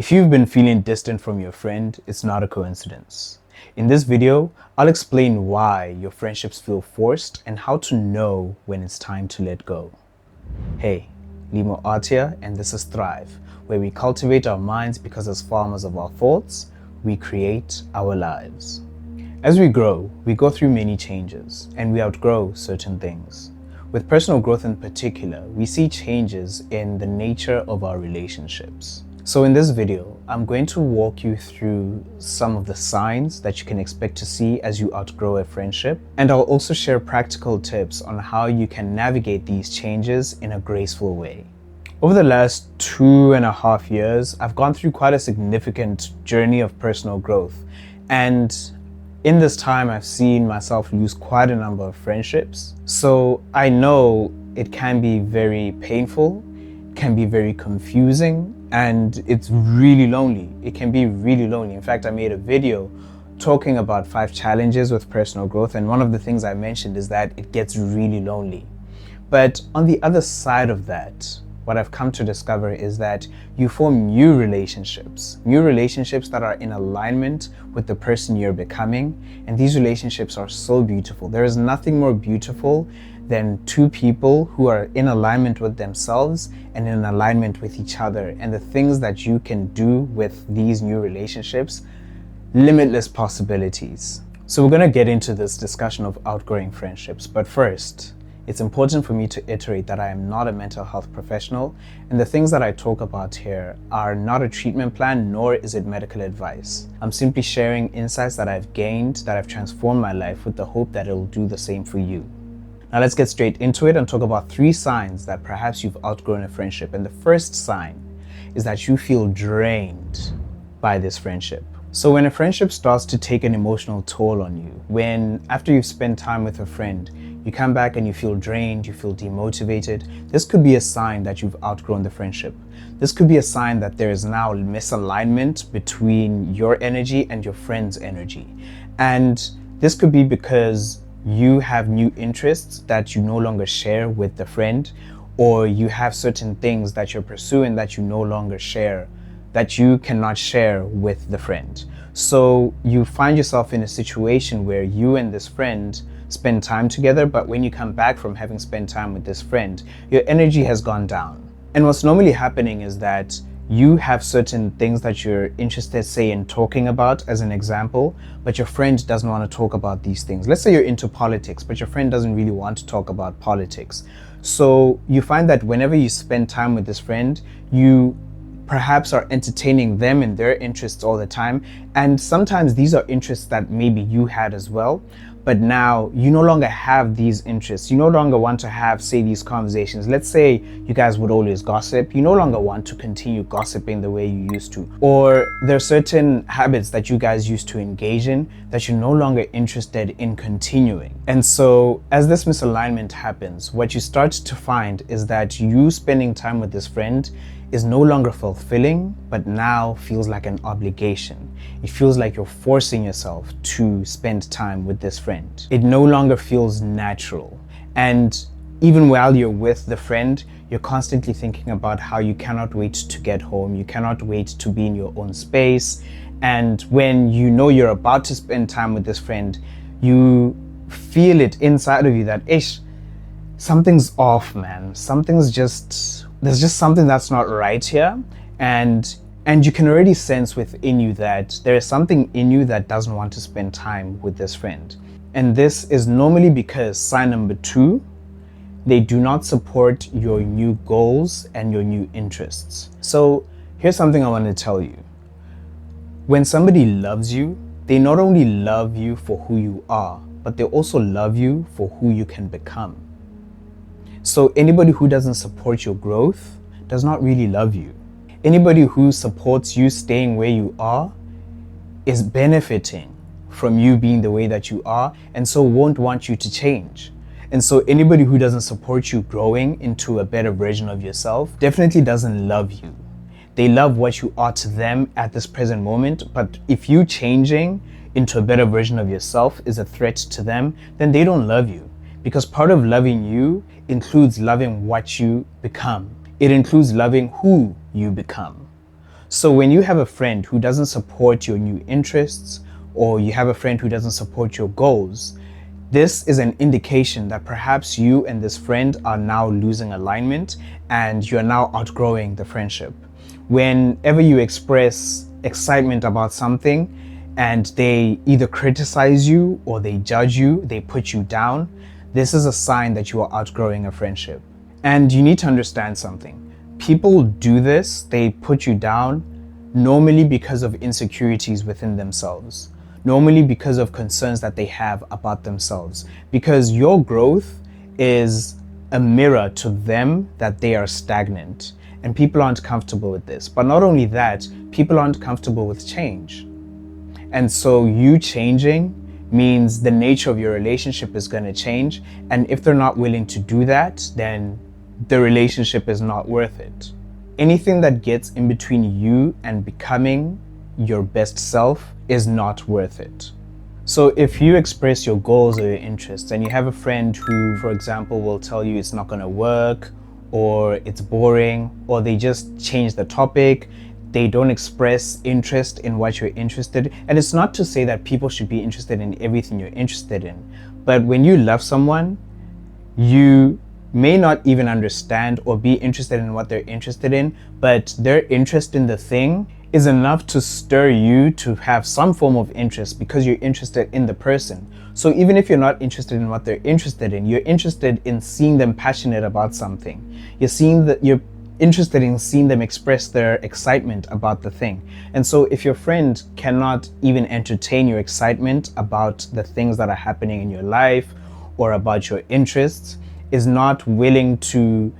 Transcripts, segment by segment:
If you've been feeling distant from your friend, it's not a coincidence. In this video, I'll explain why your friendships feel forced and how to know when it's time to let go. Hey, Limo Art here, and this is Thrive, where we cultivate our minds because as farmers of our thoughts, we create our lives. As we grow, we go through many changes, and we outgrow certain things. With personal growth in particular, we see changes in the nature of our relationships. So in this video, I'm going to walk you through some of the signs that you can expect to see as you outgrow a friendship, and I'll also share practical tips on how you can navigate these changes in a graceful way. Over the last 2.5 years, I've gone through quite a significant journey of personal growth, and in this time, I've seen myself lose quite a number of friendships. So I know it can be very painful, can be very confusing, and it's really lonely. It can be really lonely. In fact, I made a video talking about 5 challenges with personal growth, and one of the things I mentioned is that it gets really lonely. But on the other side of that, what I've come to discover is that you form new relationships that are in alignment with the person you're becoming, and these relationships are so beautiful. There is nothing more beautiful than 2 people who are in alignment with themselves and in alignment with each other, and the things that you can do with these new relationships, limitless possibilities. So we're going to get into this discussion of outgrowing friendships, but first, it's important for me to iterate that I am not a mental health professional, and the things that I talk about here are not a treatment plan, nor is it medical advice. I'm simply sharing insights that I've gained, that have transformed my life, with the hope that it'll do the same for you. Now let's get straight into it and talk about 3 signs that perhaps you've outgrown a friendship. And the first sign is that you feel drained by this friendship. So when a friendship starts to take an emotional toll on you, when after you've spent time with a friend, you come back and you feel drained, you feel demotivated, this could be a sign that you've outgrown the friendship. This could be a sign that there is now misalignment between your energy and your friend's energy. And this could be because you have new interests that you no longer share with the friend, or you have certain things that you're pursuing that you no longer share, that you cannot share with the friend. So you find yourself in a situation where you and this friend spend time together, but when you come back from having spent time with this friend, your energy has gone down. And what's normally happening is that you have certain things that you're interested, say, in talking about, as an example, but your friend doesn't want to talk about these things. Let's say you're into politics, but your friend doesn't really want to talk about politics. So you find that whenever you spend time with this friend, you perhaps are entertaining them and their interests all the time. And sometimes these are interests that maybe you had as well, but now you no longer have these interests. You no longer want to have, say, these conversations. Let's say you guys would always gossip. You no longer want to continue gossiping the way you used to. Or there are certain habits that you guys used to engage in that you're no longer interested in continuing. And so as this misalignment happens, what you start to find is that you spending time with this friend is no longer fulfilling, but now feels like an obligation. It feels like you're forcing yourself to spend time with this friend. It no longer feels natural. And even while you're with the friend, you're constantly thinking about how you cannot wait to get home. You cannot wait to be in your own space. And when you know you're about to spend time with this friend, you feel it inside of you that, something's off, man. There's just something that's not right here, and you can already sense within you that there is something in you that doesn't want to spend time with this friend. And this is normally because sign number 2, they do not support your new goals and your new interests. So here's something I want to tell you. When somebody loves you, they not only love you for who you are, but they also love you for who you can become. So anybody who doesn't support your growth does not really love you. Anybody who supports you staying where you are is benefiting from you being the way that you are, and so won't want you to change. And so anybody who doesn't support you growing into a better version of yourself definitely doesn't love you. They love what you are to them at this present moment, but if you changing into a better version of yourself is a threat to them, then they don't love you. Because part of loving you includes loving what you become. It includes loving who you become. So when you have a friend who doesn't support your new interests, or you have a friend who doesn't support your goals, this is an indication that perhaps you and this friend are now losing alignment and you're now outgrowing the friendship. Whenever you express excitement about something and they either criticize you or they judge you, they put you down, this is a sign that you are outgrowing a friendship. And you need to understand something. People do this, they put you down, normally because of insecurities within themselves. Normally because of concerns that they have about themselves. Because your growth is a mirror to them that they are stagnant. And people aren't comfortable with this. But not only that, people aren't comfortable with change. And so you changing means the nature of your relationship is going to change. And if they're not willing to do that, then the relationship is not worth it. Anything that gets in between you and becoming your best self is not worth it. So if you express your goals or your interests and you have a friend who, for example, will tell you it's not going to work, or it's boring, or they just change the topic, they don't express interest in what you're interested in. And it's not to say that people should be interested in everything you're interested in, but when you love someone, you may not even understand or be interested in what they're interested in, but their interest in the thing is enough to stir you to have some form of interest because you're interested in the person. So even if you're not interested in what they're interested in, you're interested in seeing them passionate about something. You're interested in seeing them express their excitement about the thing. And so if your friend cannot even entertain your excitement about the things that are happening in your life or about your interests, is not willing to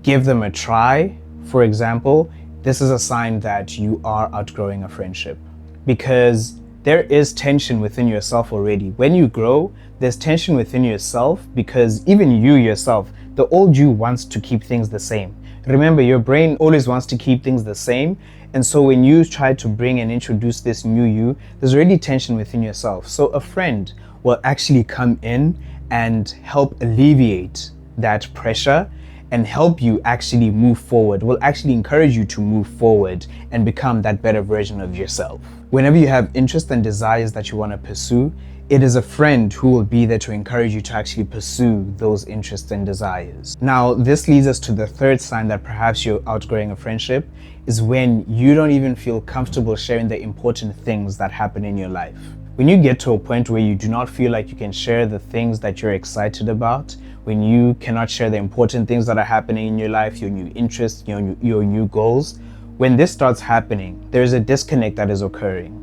give them a try, for example, this is a sign that you are outgrowing a friendship. Because there is tension within yourself already. When you grow, there's tension within yourself because even you yourself, the old you wants to keep things the same. Remember, your brain always wants to keep things the same. And so when you try to bring and introduce this new you, there's already tension within yourself. So a friend will actually come in and help alleviate that pressure and help you actually move forward, will actually encourage you to move forward and become that better version of yourself. Whenever you have interests and desires that you want to pursue, it is a friend who will be there to encourage you to actually pursue those interests and desires. Now, this leads us to the third sign that perhaps you're outgrowing a friendship, is when you don't even feel comfortable sharing the important things that happen in your life. When you get to a point where you do not feel like you can share the things that you're excited about, when you cannot share the important things that are happening in your life, your new interests, your new goals, when this starts happening, there's a disconnect that is occurring.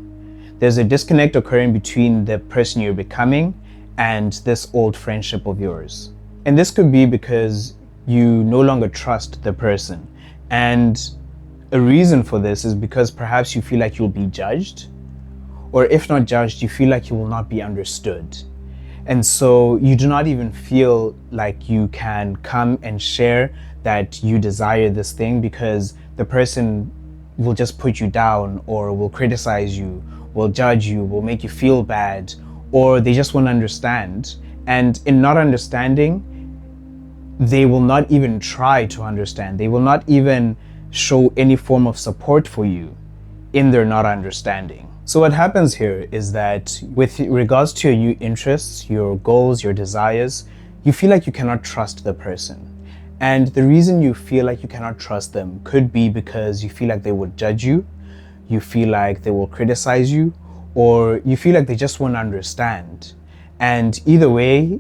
There's a disconnect occurring between the person you're becoming and this old friendship of yours. And this could be because you no longer trust the person. And a reason for this is because perhaps you feel like you'll be judged, or if not judged, you feel like you will not be understood. And so you do not even feel like you can come and share that you desire this thing because the person will just put you down or will criticize you, will judge you, will make you feel bad, or they just won't understand. And in not understanding, they will not even try to understand. They will not even show any form of support for you in their not understanding. So what happens here is that with regards to your new interests, your goals, your desires, you feel like you cannot trust the person. And the reason you feel like you cannot trust them could be because you feel like they would judge you, you feel like they will criticize you, or you feel like they just won't understand. And either way,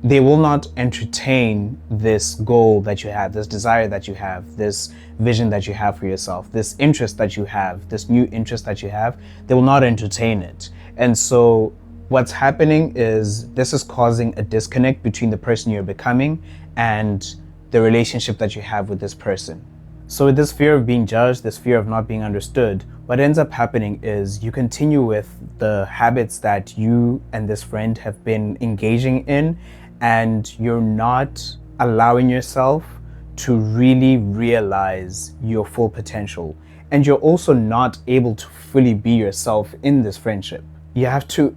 they will not entertain this goal that you have, this desire that you have, this vision that you have for yourself, this interest that you have, this new interest that you have. They will not entertain it. And so what's happening is this is causing a disconnect between the person you're becoming and the relationship that you have with this person. So with this fear of being judged, this fear of not being understood, what ends up happening is you continue with the habits that you and this friend have been engaging in, and you're not allowing yourself to really realize your full potential. And you're also not able to fully be yourself in this friendship. You have to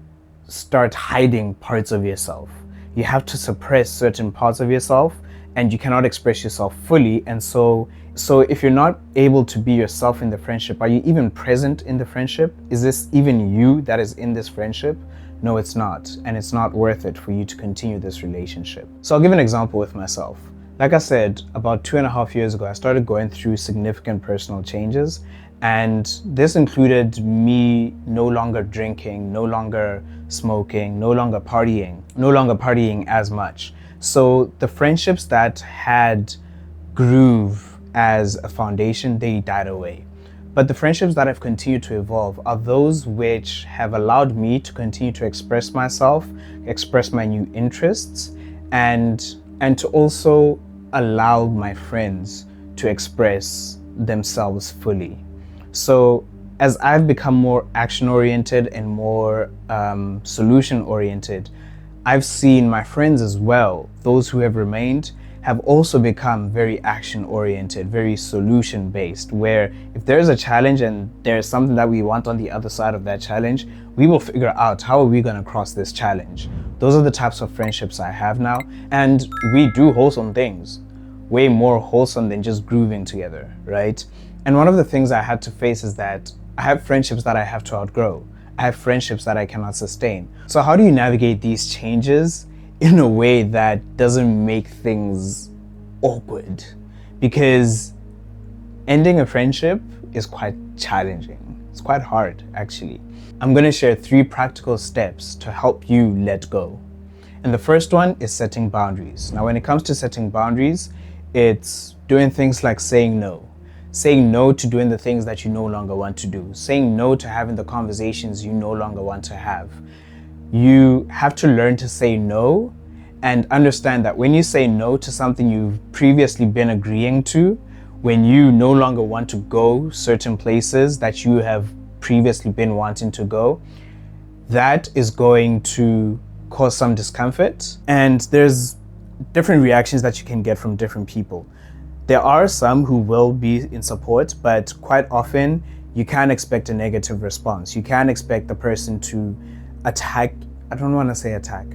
start hiding parts of yourself. You have to suppress certain parts of yourself, and you cannot express yourself fully. And so So if you're not able to be yourself in the friendship, are you even present in the friendship? Is this even you that is in this friendship? No, it's not. And it's not worth it for you to continue this relationship. So I'll give an example with myself. Like I said, about 2.5 years ago, I started going through significant personal changes. And this included me no longer drinking, no longer smoking, no longer partying as much. So the friendships that had groove as a foundation, they died away. But the friendships that have continued to evolve are those which have allowed me to continue to express myself, express my new interests, and to also allow my friends to express themselves fully. So as I've become more action-oriented and more solution-oriented, I've seen my friends as well, those who have remained, have also become very action-oriented, very solution-based, where if there's a challenge and there's something that we want on the other side of that challenge, we will figure out how are we going to cross this challenge. Those are the types of friendships I have now, and we do wholesome things, way more wholesome than just grooving together, right? And one of the things I had to face is that I have friendships that I have to outgrow. I have friendships that I cannot sustain. So how do you navigate these changes in a way that doesn't make things awkward? Because ending a friendship is quite challenging. It's quite hard, actually. I'm going to share 3 practical steps to help you let go. And the first one is setting boundaries. Now, when it comes to setting boundaries, it's doing things like saying no. Saying no to doing the things that you no longer want to do. Saying no to having the conversations you no longer want to have. You have to learn to say no and understand that when you say no to something you've previously been agreeing to, when you no longer want to go certain places that you have previously been wanting to go, that is going to cause some discomfort. And there's different reactions that you can get from different people. There are some who will be in support, but quite often you can't expect a negative response. You can't expect the person to attack. I don't want to say attack.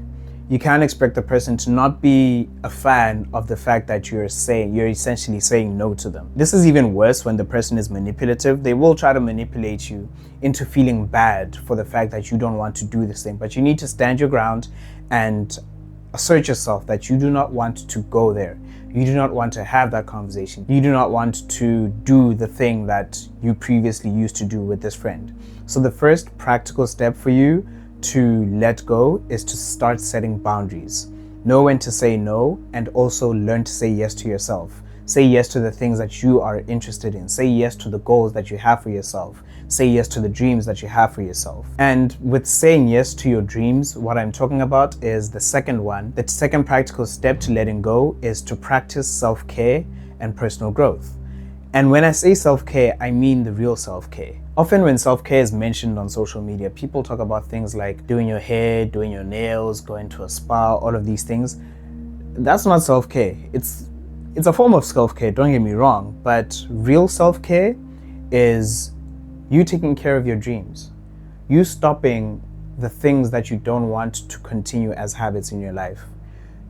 You can't expect the person to not be a fan of the fact that you're essentially saying no to them. This is even worse when the person is manipulative. They will try to manipulate you into feeling bad for the fact that you don't want to do this thing, but you need to stand your ground and assert yourself that you do not want to go there. You do not want to have that conversation. You do not want to do the thing that you previously used to do with this friend. So the first practical step for you to let go is to start setting boundaries. Know when to say no, and also learn to say yes to yourself. Say yes to the things that you are interested in. Say yes to the goals that you have for yourself. Say yes to the dreams that you have for yourself. And with saying yes to your dreams, what I'm talking about is the second one. The second practical step to letting go is to practice self-care and personal growth. And when I say self-care, I mean the real self-care. Often when self-care is mentioned on social media, people talk about things like doing your hair, doing your nails, going to a spa, all of these things. That's not self-care. It's a form of self-care, don't get me wrong, but real self-care is you taking care of your dreams. You stopping the things that you don't want to continue as habits in your life.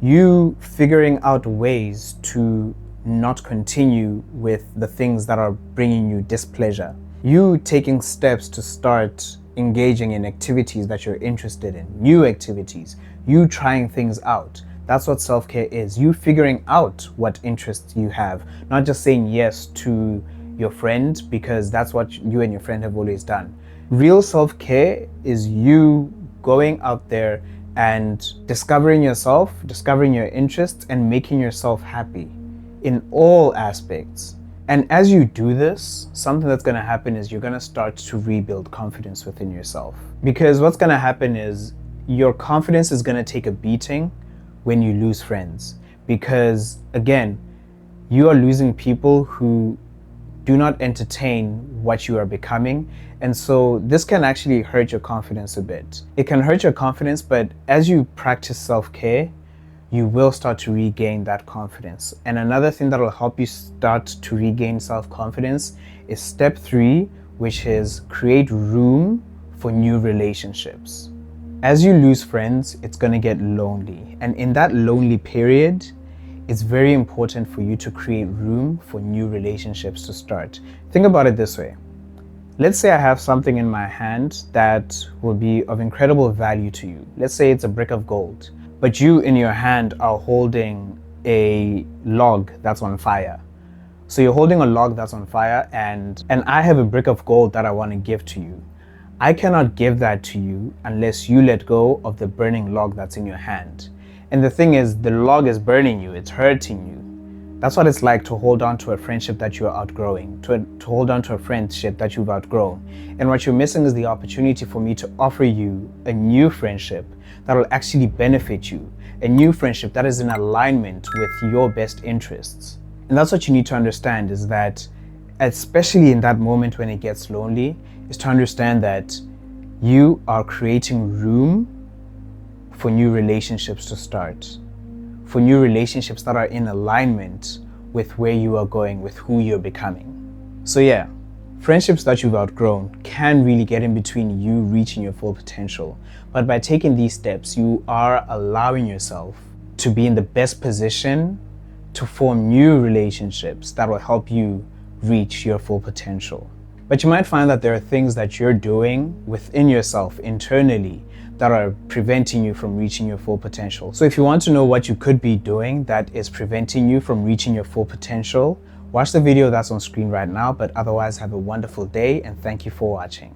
You figuring out ways to not continue with the things that are bringing you displeasure. You taking steps to start engaging in activities that you're interested in, new activities, you trying things out. That's what self-care is. You figuring out what interests you have, not just saying yes to your friend because that's what you and your friend have always done. Real self-care is you going out there and discovering yourself, discovering your interests, and making yourself happy in all aspects. And as you do this, something that's going to happen is you're going to start to rebuild confidence within yourself. Because what's going to happen is your confidence is going to take a beating when you lose friends. Because again, you are losing people who do not entertain what you are becoming. And so this can actually hurt your confidence a bit. It can hurt your confidence, but as you practice self-care, you will start to regain that confidence. And another thing that will help you start to regain self-confidence is step 3, which is create room for new relationships. As you lose friends, it's going to get lonely. And in that lonely period, it's very important for you to create room for new relationships to start. Think about it this way. Let's say I have something in my hand that will be of incredible value to you. Let's say it's a brick of gold, but you in your hand are holding a log that's on fire. So you're holding a log that's on fire, and I have a brick of gold that I want to give to you. I cannot give that to you unless you let go of the burning log that's in your hand. And the thing is, the log is burning you, it's hurting you. That's what it's like to hold on to a friendship that you're outgrowing, to hold on to a friendship that you've outgrown. And what you're missing is the opportunity for me to offer you a new friendship that will actually benefit you, a new friendship that is in alignment with your best interests. And that's what you need to understand, is that, especially in that moment when it gets lonely, is to understand that you are creating room for new relationships to start, for new relationships that are in alignment with where you are going, with who you're becoming. So yeah, friendships that you've outgrown can really get in between you reaching your full potential. But by taking these steps, you are allowing yourself to be in the best position to form new relationships that will help you reach your full potential. But you might find that there are things that you're doing within yourself internally that are preventing you from reaching your full potential. So if you want to know what you could be doing that is preventing you from reaching your full potential, watch the video that's on screen right now. But otherwise, have a wonderful day and thank you for watching.